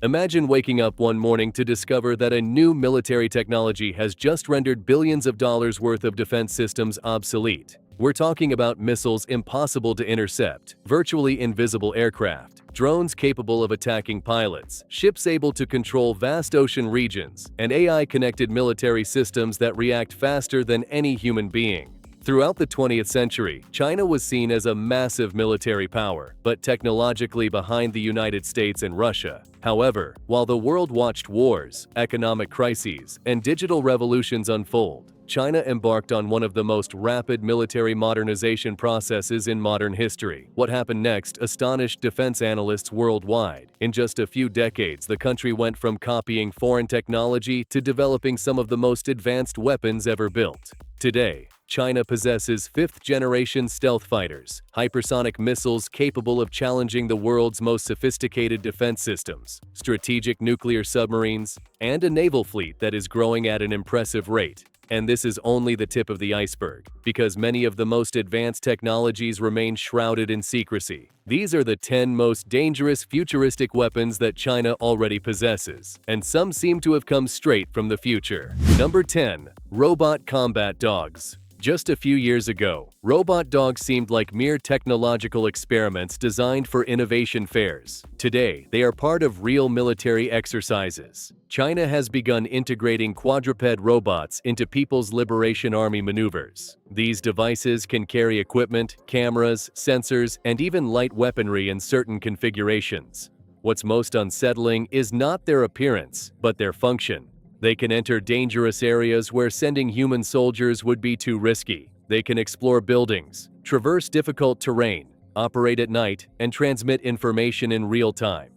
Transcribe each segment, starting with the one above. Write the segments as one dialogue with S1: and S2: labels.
S1: Imagine waking up one morning to discover that a new military technology has just rendered billions of dollars worth of defense systems obsolete. We're talking about missiles impossible to intercept, virtually invisible aircraft, drones capable of attacking pilots, ships able to control vast ocean regions, and AI-connected military systems that react faster than any human being. Throughout the 20th century, China was seen as a massive military power, but technologically behind the United States and Russia. However, while the world watched wars, economic crises, and digital revolutions unfold, China embarked on one of the most rapid military modernization processes in modern history. What happened next astonished defense analysts worldwide. In just a few decades, the country went from copying foreign technology to developing some of the most advanced weapons ever built. Today, China possesses fifth-generation stealth fighters, hypersonic missiles capable of challenging the world's most sophisticated defense systems, strategic nuclear submarines, and a naval fleet that is growing at an impressive rate. And this is only the tip of the iceberg, because many of the most advanced technologies remain shrouded in secrecy. These are the 10 most dangerous futuristic weapons that China already possesses, and some seem to have come straight from the future. Number 10. Robot combat dogs. Just a few years ago, robot dogs seemed like mere technological experiments designed for innovation fairs. Today, they are part of real military exercises. China has begun integrating quadruped robots into People's Liberation Army maneuvers. These devices can carry equipment, cameras, sensors, and even light weaponry in certain configurations. What's most unsettling is not their appearance, but their function. They can enter dangerous areas where sending human soldiers would be too risky. They can explore buildings, traverse difficult terrain, operate at night, and transmit information in real time.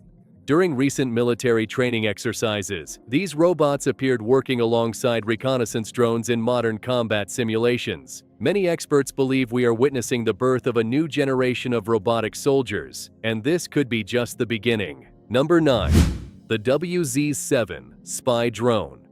S1: During recent military training exercises, these robots appeared working alongside reconnaissance drones in modern combat simulations. Many experts believe we are witnessing the birth of a new generation of robotic soldiers, and this could be just the beginning. Number 9. The WZ-7 spy drone.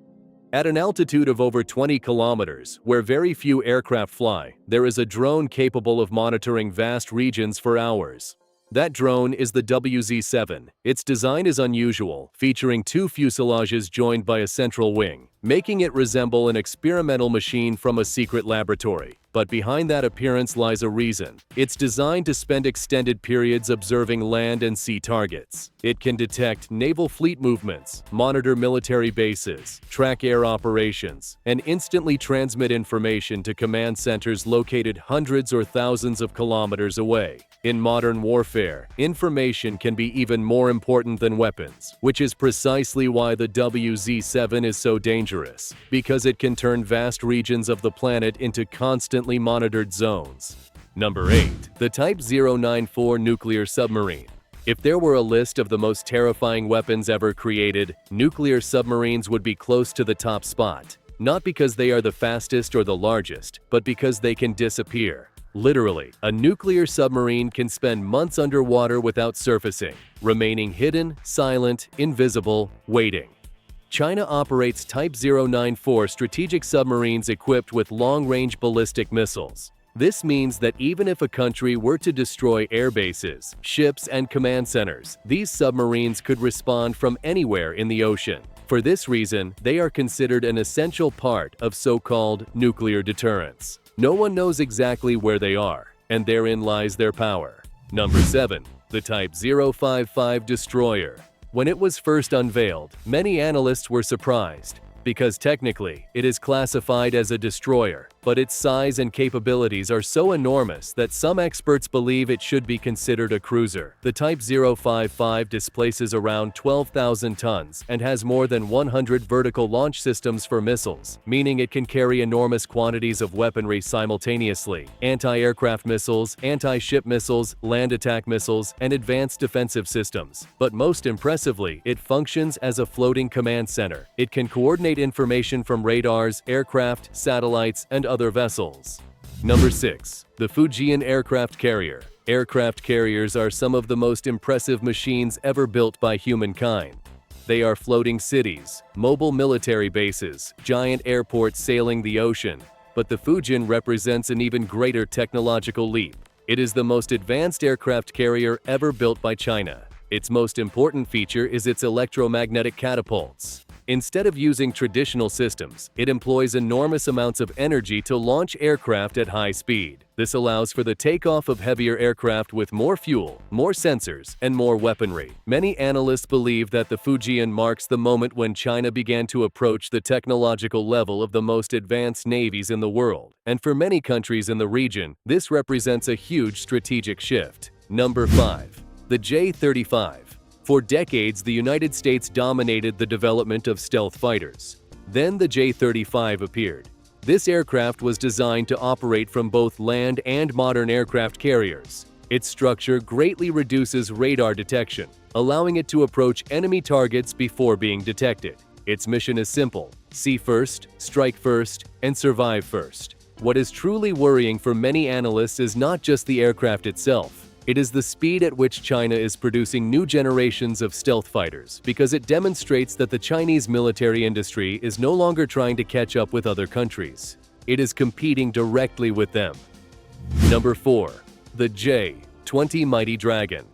S1: At an altitude of over 20 kilometers, where very few aircraft fly, there is a drone capable of monitoring vast regions for hours. That drone is the WZ-7. Its design is unusual, featuring two fuselages joined by a central wing, making it resemble an experimental machine from a secret laboratory. But behind that appearance lies a reason. It's designed to spend extended periods observing land and sea targets. It can detect naval fleet movements, monitor military bases, track air operations, and instantly transmit information to command centers located hundreds or thousands of kilometers away. In modern warfare, information can be even more important than weapons, which is precisely why the WZ-7 is so dangerous, because it can turn vast regions of the planet into constantly monitored zones. Number 8. The Type 094 nuclear submarine. If there were a list of the most terrifying weapons ever created, nuclear submarines would be close to the top spot. Not because they are the fastest or the largest, but because they can disappear. Literally, a nuclear submarine can spend months underwater without surfacing, remaining hidden, silent, invisible, waiting. China operates Type 094 strategic submarines equipped with long-range ballistic missiles. This means that even if a country were to destroy air bases, ships, and command centers, these submarines could respond from anywhere in the ocean. For this reason, they are considered an essential part of so-called nuclear deterrence. No one knows exactly where they are, and therein lies their power. Number 7. The Type 055 destroyer. When it was first unveiled, many analysts were surprised, because technically, it is classified as a destroyer, but its size and capabilities are so enormous that some experts believe it should be considered a cruiser. The Type 055 displaces around 12,000 tons and has more than 100 vertical launch systems for missiles, meaning it can carry enormous quantities of weaponry simultaneously: anti-aircraft missiles, anti-ship missiles, land attack missiles, and advanced defensive systems. But most impressively, it functions as a floating command center. It can coordinate information from radars, aircraft, satellites, and other vessels. Number 6. The Fujian aircraft carrier. Aircraft carriers are some of the most impressive machines ever built by humankind. They are floating cities, mobile military bases, giant airports sailing the ocean. But the Fujian represents an even greater technological leap. It is the most advanced aircraft carrier ever built by China. Its most important feature is its electromagnetic catapults. Instead of using traditional systems, it employs enormous amounts of energy to launch aircraft at high speed. This allows for the takeoff of heavier aircraft with more fuel, more sensors, and more weaponry. Many analysts believe that the Fujian marks the moment when China began to approach the technological level of the most advanced navies in the world. And for many countries in the region, this represents a huge strategic shift. Number 5. The J-35. For decades, the United States dominated the development of stealth fighters. Then the J-35 appeared. This aircraft was designed to operate from both land and modern aircraft carriers. Its structure greatly reduces radar detection, allowing it to approach enemy targets before being detected. Its mission is simple: see first, strike first, and survive first. What is truly worrying for many analysts is not just the aircraft itself. It is the speed at which China is producing new generations of stealth fighters, because it demonstrates that the Chinese military industry is no longer trying to catch up with other countries. It is competing directly with them. Number 4. The J-20 Mighty Dragon.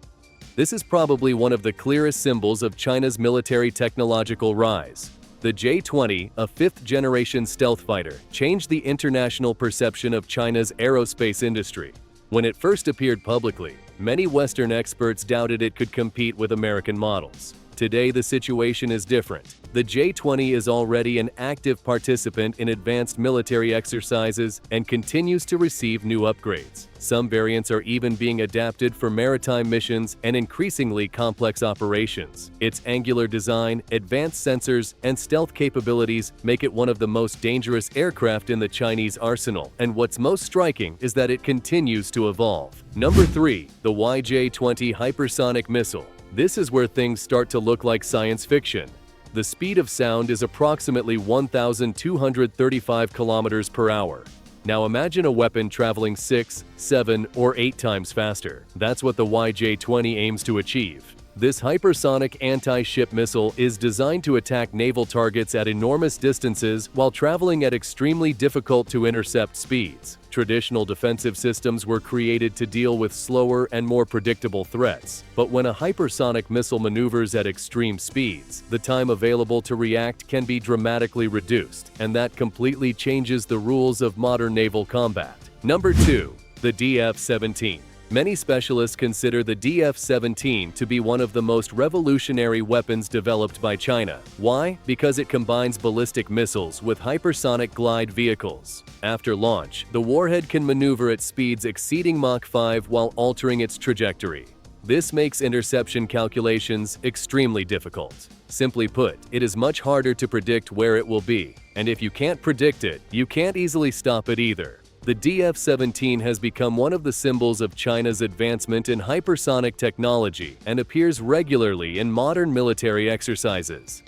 S1: This is probably one of the clearest symbols of China's military technological rise. The J-20, a fifth-generation stealth fighter, changed the international perception of China's aerospace industry. When it first appeared publicly, many Western experts doubted it could compete with American models. Today, the situation is different. The J-20 is already an active participant in advanced military exercises and continues to receive new upgrades. Some variants are even being adapted for maritime missions and increasingly complex operations. Its angular design, advanced sensors, and stealth capabilities make it one of the most dangerous aircraft in the Chinese arsenal, and what's most striking is that it continues to evolve. Number 3. The YJ-20 Hypersonic Missile. This is where things start to look like science fiction. The speed of sound is approximately 1,235 kilometers per hour. Now imagine a weapon traveling 6, 7, or 8 times faster. That's what the YJ-20 aims to achieve. This hypersonic anti-ship missile is designed to attack naval targets at enormous distances while traveling at extremely difficult-to-intercept speeds. Traditional defensive systems were created to deal with slower and more predictable threats. But when a hypersonic missile maneuvers at extreme speeds, the time available to react can be dramatically reduced, and that completely changes the rules of modern naval combat. Number 2. The DF-17. Many specialists consider the DF-17 to be one of the most revolutionary weapons developed by China. Why? Because it combines ballistic missiles with hypersonic glide vehicles. After launch, the warhead can maneuver at speeds exceeding Mach 5 while altering its trajectory. This makes interception calculations extremely difficult. Simply put, it is much harder to predict where it will be, and if you can't predict it, you can't easily stop it either. The DF-17 has become one of the symbols of China's advancement in hypersonic technology and appears regularly in modern military exercises.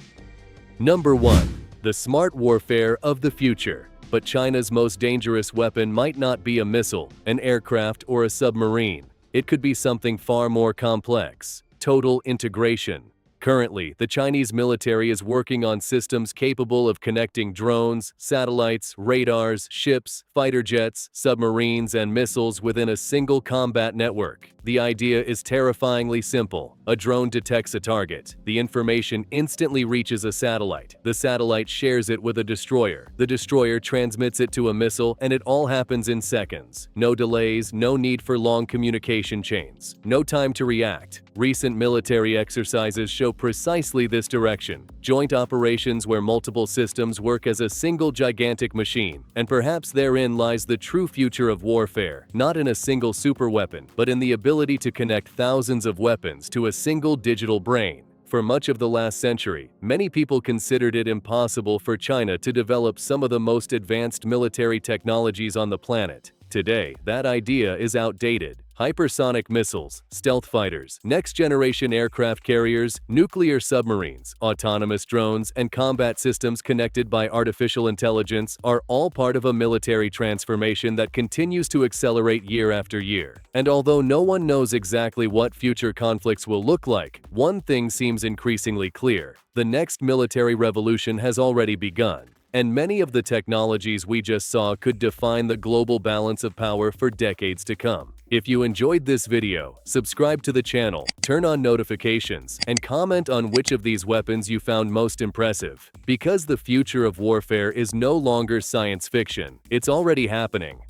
S1: Number 1. The smart warfare of the future. But China's most dangerous weapon might not be a missile, an aircraft, or a submarine. It could be something far more complex: total integration. Currently, the Chinese military is working on systems capable of connecting drones, satellites, radars, ships, fighter jets, submarines, and missiles within a single combat network. The idea is terrifyingly simple. A drone detects a target. The information instantly reaches a satellite. The satellite shares it with a destroyer. The destroyer transmits it to a missile, and it all happens in seconds. No delays, no need for long communication chains, no time to react. Recent military exercises show precisely this direction: joint operations where multiple systems work as a single gigantic machine. And perhaps therein lies the true future of warfare, not in a single superweapon, but in the ability to connect thousands of weapons to a single digital brain. For much of the last century, many people considered it impossible for China to develop some of the most advanced military technologies on the planet. Today, that idea is outdated. Hypersonic missiles, stealth fighters, next-generation aircraft carriers, nuclear submarines, autonomous drones, and combat systems connected by artificial intelligence are all part of a military transformation that continues to accelerate year after year. And although no one knows exactly what future conflicts will look like, one thing seems increasingly clear: the next military revolution has already begun. And many of the technologies we just saw could define the global balance of power for decades to come. If you enjoyed this video, subscribe to the channel, turn on notifications, and comment on which of these weapons you found most impressive. Because the future of warfare is no longer science fiction, it's already happening.